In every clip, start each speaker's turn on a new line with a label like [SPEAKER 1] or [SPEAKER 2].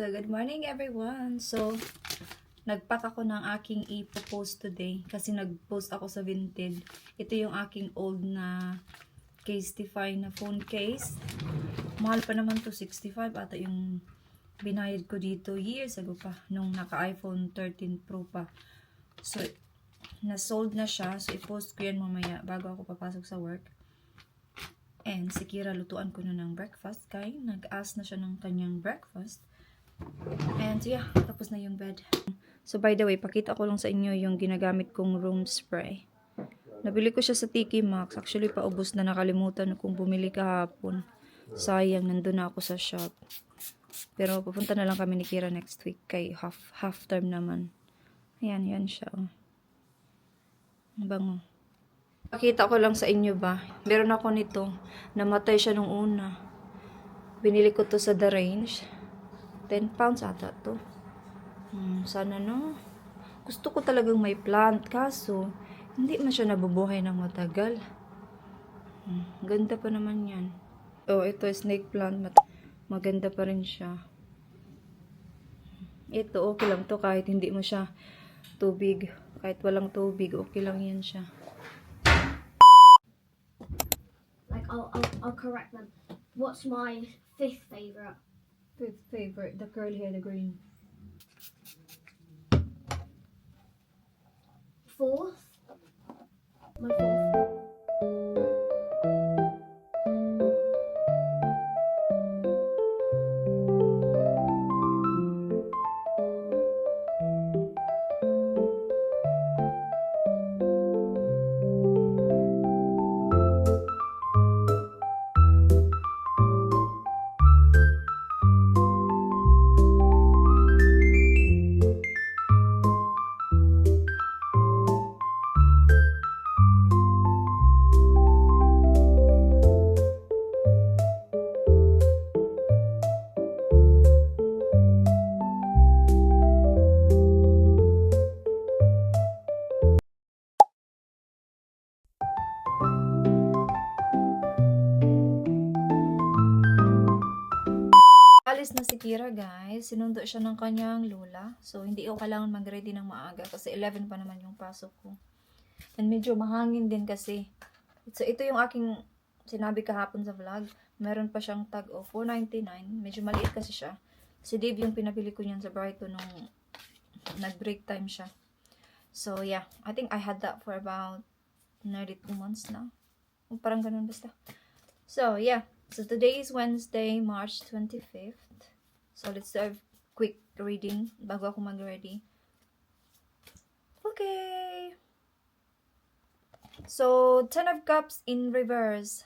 [SPEAKER 1] So, good morning everyone. So, nagpack ako ng aking i-post today kasi nag-post ako sa Vinted. Ito yung aking old na Casetify na phone case. Mahal pa naman to, 65 ata yung binayad ko dito years ago pa, nung naka-iPhone 13 Pro pa. So, na-sold na siya. So, i-post ko yan mamaya bago ako papasok sa work. And si Kira, lutuan ko na ng breakfast. Kaya nag-ask na siya ng kanyang breakfast. And yeah, tapos na yung bed. So by the way, pakita ko lang sa inyo yung ginagamit kong room spray. Nabili ko siya sa Tiki Maxx. Actually, paubos na, nakalimutan kung bumili kahapon. Sayang, nandun na ako sa shop. Pero pupunta na lang kami ni Kira next week. Kay half term naman. Ayan, yan siya. Oh. Bango. Pakita ko lang sa inyo ba. Meron ako nito. Namatay siya nung una. Binili ko to sa The Range. 10 pounds ata to. Sana no. Gusto ko talagang may plant. Kaso, hindi man siya nabubuhay ng matagal. Ganda pa naman yan. Oh, ito snake plant. Maganda pa rin siya. Ito, okay lang to kahit hindi mo siya tubig. Kahit walang tubig, okay lang yan siya.
[SPEAKER 2] Like, I'll correct them. What's my fifth favourite?
[SPEAKER 1] Fifth favorite, the curly hair, the green.
[SPEAKER 2] Fourth? My fourth.
[SPEAKER 1] Alis na si Kira, guys. Sinundo siya ng kanyang lola. So, hindi ko kailangan mag-ready ng maaga kasi 11 pa naman yung pasok ko. And medyo mahangin din kasi. So, ito yung aking sinabi kahapon sa vlog. Meron pa siyang tag of $4.99. Medyo maliit kasi siya. Si Dave yung pinabili ko niyan sa Brighton nung nag-break time siya. So, yeah. I think I had that for about nearly 2 months now. Parang ganun basta. So, yeah. So, today is Wednesday, March 25th. So, let's do a quick reading bago ako mag-ready. Okay. So, 10 of Cups in reverse.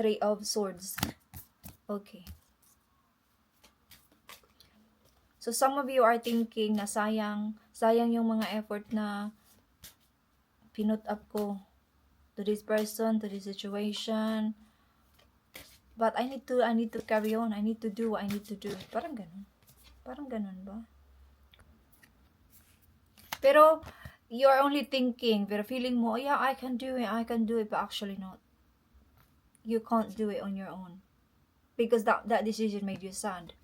[SPEAKER 1] 3 of Swords. Okay. So, some of you are thinking na sayang yung mga effort na pinut up ko to this person, to this situation. But I need to carry on. I need to do what I need to do. Parang ganun. Parang ganun ba? Pero, you are only thinking, pero feeling mo, yeah, I can do it, but actually not. You can't do it on your own. Because that decision made you sad.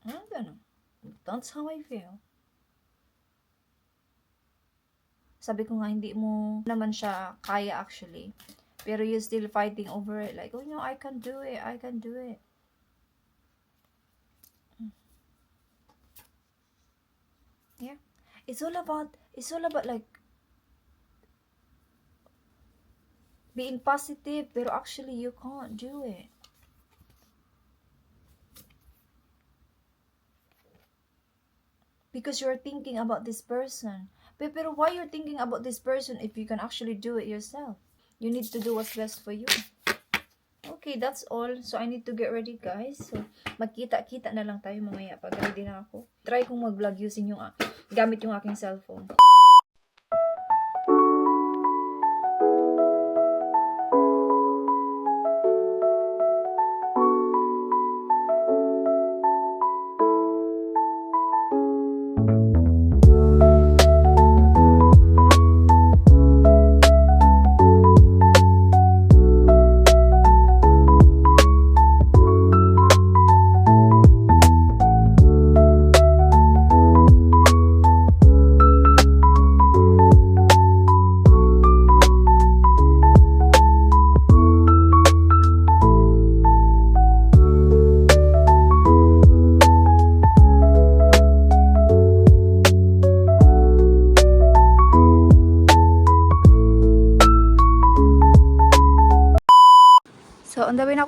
[SPEAKER 1] I don't know. That's how I feel. Sabi ko nga, hindi mo naman siya kaya actually. Pero you're still fighting over it. Like, oh no, I can do it. I can do it. Yeah. It's all about like being positive, pero actually you can't do it. Because you're thinking about this person. Pero why you're thinking about this person if you can actually do it yourself? You need to do what's best for you. Okay, that's all. So, I need to get ready, guys. So, magkita-kita na lang tayo mamaya pag ready na ako. Try kong mag-vlog using gamit yung aking cellphone.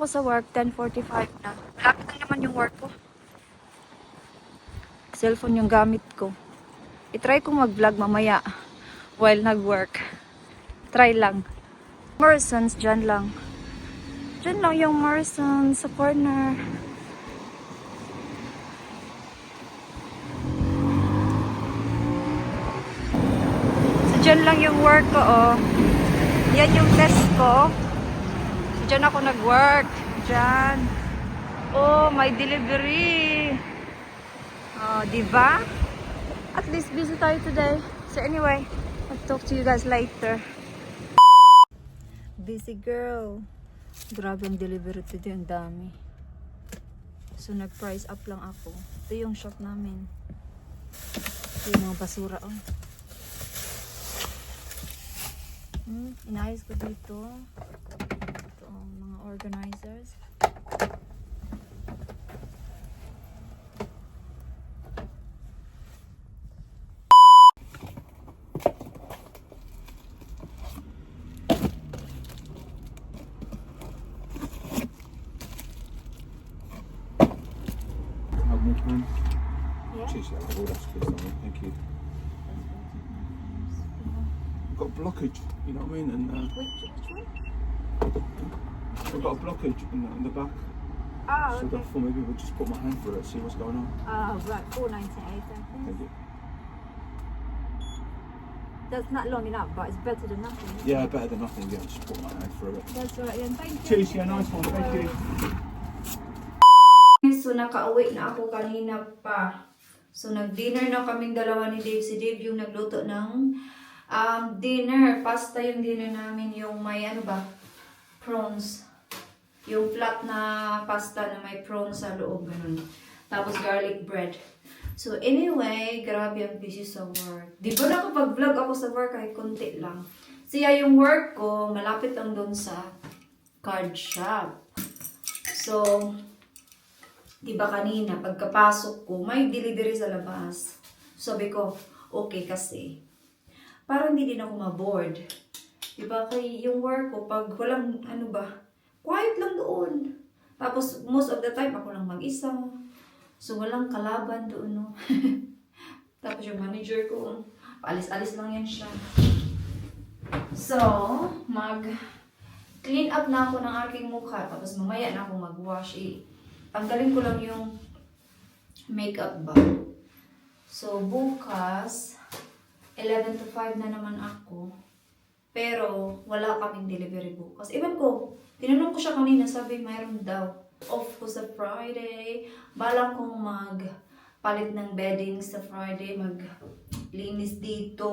[SPEAKER 1] ako sa work, 10:45 na. Malapit lang naman yung work ko. Cellphone yung gamit ko. I-try ko mag-vlog mamaya while nag-work. Try lang. Morrisons, dyan lang. Dyan lang yung Morrisons sa corner. So, dyan lang yung work ko, oh. Yan yung desk ko. So, dyan ako nag-work. Dyan. Oh, may delivery. Oh, diba? At least busy tayo today. So anyway, I'll talk to you guys later. Busy girl. Grabe ang delivery today, ang dami. So nag-price up lang ako. Ito yung shop namin. Ito yung mga basura, oh. Inayos ko dito. Ito, mga organizers. Yeah.
[SPEAKER 3] Cheers, yeah, all that's good. Thank you. I've got a blockage, you know what I mean? And
[SPEAKER 1] Which one?
[SPEAKER 3] I've got a blockage in the back.
[SPEAKER 1] Ah,
[SPEAKER 3] So
[SPEAKER 1] okay.
[SPEAKER 3] therefore maybe we'll just put my hand through it, see what's going on.
[SPEAKER 1] Right, 498 I think.
[SPEAKER 3] Thank you.
[SPEAKER 1] That's not long enough, but it's better than nothing.
[SPEAKER 3] Yeah, better than nothing, yeah, just put my hand through it.
[SPEAKER 1] That's right, and thank you.
[SPEAKER 3] Cheers, yeah, nice one, thank you.
[SPEAKER 1] So, nakauwi na ako kanina pa. So, nag-dinner na kaming dalawa ni Dave. Si Dave yung nagluto ng dinner. Pasta yung dinner namin. Yung may ano ba? Prawns. Yung flat na pasta na may prawns sa loob. Ganun. Tapos garlic bread. So, anyway, grabe ang busy sa work. Di ba nakapag-vlog ako sa work kahit konti lang. Siya yung work ko, malapit lang doon sa card shop. So, di ba kanina, pagkapasok ko, may delivery sa labas. Sabi ko, okay kasi. Parang hindi din ako ma-bored. Di ba kay yung work ko, pag walang, ano ba, quiet lang doon. Tapos, most of the time, ako lang mag-isa. So, walang kalaban doon, no? Tapos yung manager ko, paalis-alis lang yan siya. So, mag-clean up na ako ng aking mukha. Tapos, mamaya na ako mag-wash. Tanggalin ko lang yung makeup ba. So, bukas, 11 to 5 na naman ako. Pero, wala kaming delivery bukas. Ewan ko, tinanong ko siya kanina, sabi mayroon daw. Off ko sa Friday. Balang kong magpalit ng bedding sa Friday. Maglinis dito.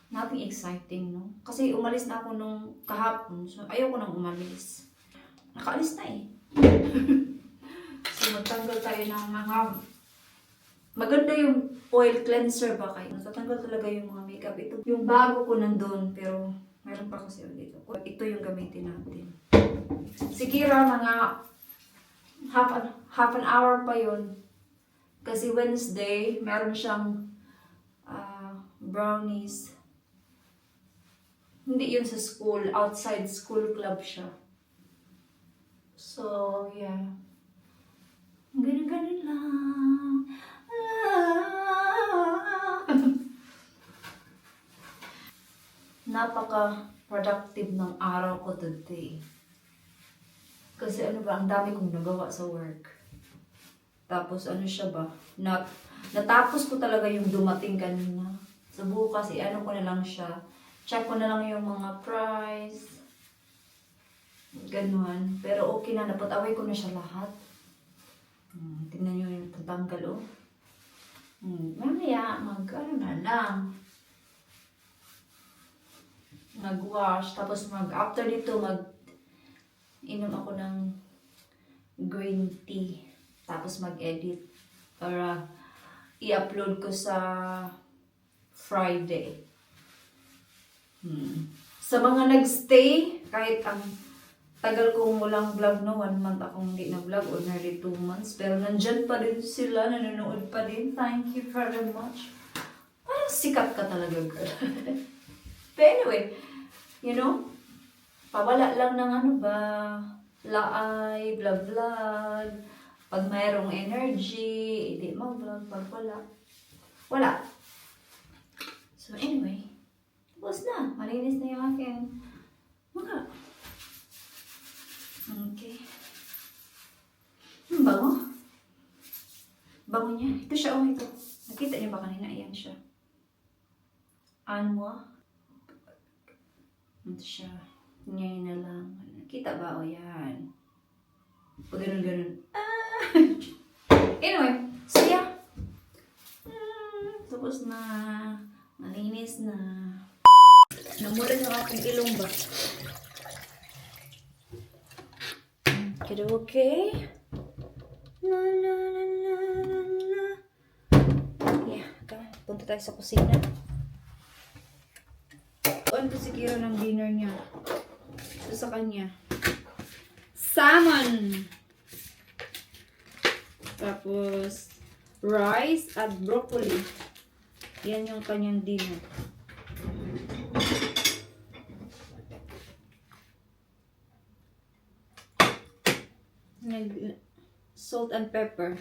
[SPEAKER 1] Nothing exciting, no? Kasi umalis na ako nung kahapon. So, ayaw ko nang umalis. Nakaalis na eh. So, magtanggal tayo ng mga maganda yung oil cleanser ba kayo. Natatanggal talaga yung mga makeup. Ito yung bago ko nandun, pero meron pa kasi dito. Ito yung gamitin natin. Si Kira, mga half an hour pa yun. Kasi Wednesday, meron siyang brownies. Hindi yun sa school. Outside school club siya. So, yeah. Ganun-ganun lang. Napaka-productive ng araw ko today. Kasi ano ba, ang dami kong nagawa sa work. Tapos ano siya ba, natapos ko talaga yung dumating kanina. So bukas, ano ko na lang siya. Check ko na lang yung mga price. Ganon. Pero okay na, napataway ko na siya lahat. Tingnan nyo yung tatanggal, oh. Mamaya, ano na lang. Mag-wash. Tapos after dito, inom ako ng green tea. Tapos mag-edit. Para i-upload ko sa Friday. Sa mga nagstay, kahit ang tagal kong walang vlog, no? 1 month akong hindi na-vlog or nearly 2 months. Pero nandyan pa din sila, nanonood pa din. Thank you very much. Parang sikat ka talaga, girl. But anyway, you know, pawala lang ng ano ba, laay, vlog. Pag mayroong energy, hindi mag-vlog. Pag wala, wala. So anyway, tapos na. Malinis na yung aking mukha. Okay. Bango. Bango niya. Ito siya, oh, ito. Nakita niyo ba kanina? Ayan siya. Anwa. Ito siya. Ngayon na lang. Nakita ba? O yan. Pag ganun. Ah! Anyway, so yeah. Tapos na. Malinis na. Namula yung aking ilong ba? Okay. La la la la la la. Yeah, punta tayo sa kusina. Ano to si Kira ng dinner niya? Ito sa kanya. Salmon! Tapos, rice at broccoli. Yan yung kanyang dinner. Salt and pepper.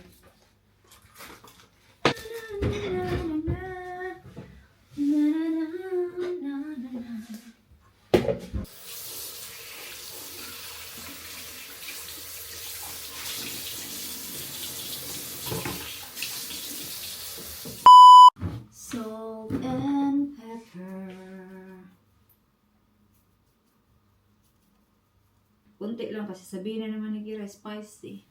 [SPEAKER 1] Salt and pepper. Kunti lang kasi sabihin na naman ni Kira, spicy.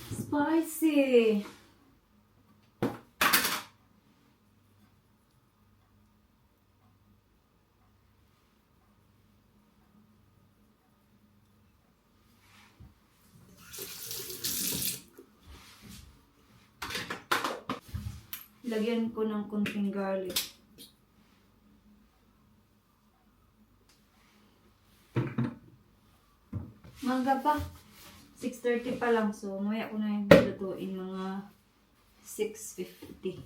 [SPEAKER 1] Spicy! Lagyan ko ng konting garlic. Mangga pa. 6:30 pa lang. So, maya ko na yung lutuin mga 6:50.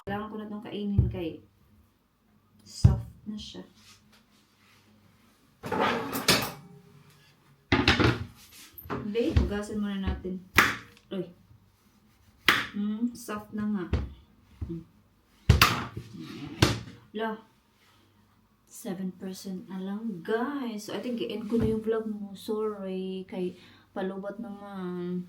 [SPEAKER 1] Kailangan ko na itong kainin kay soft na siya. Hindi, hugasan muna natin. Uy. Soft na nga. La. 7% na lang, guys. So, I think i-end ko na yung vlog mo. Sorry. Kay palubat naman.